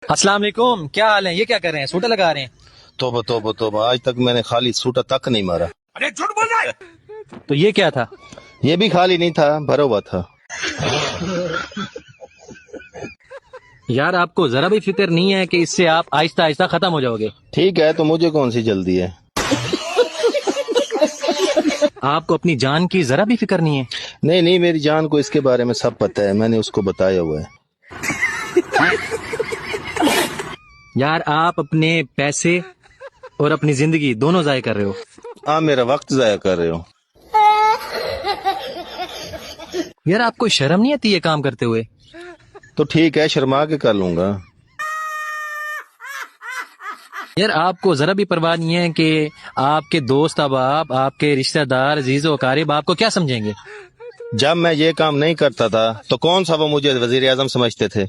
السلام علیکم، کیا حال ہے؟ یہ کیا کر رہے ہیں؟ سوٹا لگا رہے ہیں؟ توبہ توبہ توبہ، آج تک میں نے خالی سوٹا تک نہیں مارا۔ تو یہ کیا تھا؟ یہ بھی خالی نہیں تھا، بھرا ہوا تھا۔ یار آپ کو ذرا بھی فکر نہیں ہے کہ اس سے آپ آہستہ آہستہ ختم ہو جاؤ گے؟ ٹھیک ہے، تو مجھے کون سی جلدی ہے؟ آپ کو اپنی جان کی ذرا بھی فکر نہیں ہے؟ نہیں نہیں، میری جان کو اس کے بارے میں سب پتہ ہے، میں نے اس کو بتایا ہوا ہے۔ یار آپ اپنے پیسے اور اپنی زندگی دونوں ضائع کر رہے ہو۔ آپ میرا وقت ضائع کر رہے ہو۔ یار آپ کو شرم نہیں آتی یہ کام کرتے ہوئے؟ تو ٹھیک ہے، شرما کے کر لوں گا۔ یار آپ کو ذرا بھی پرواہ نہیں ہے کہ آپ کے دوست احباب، آپ کے رشتہ دار، عزیز و اقارب آپ کو کیا سمجھیں گے؟ جب میں یہ کام نہیں کرتا تھا تو کون سا وہ مجھے وزیر اعظم سمجھتے تھے؟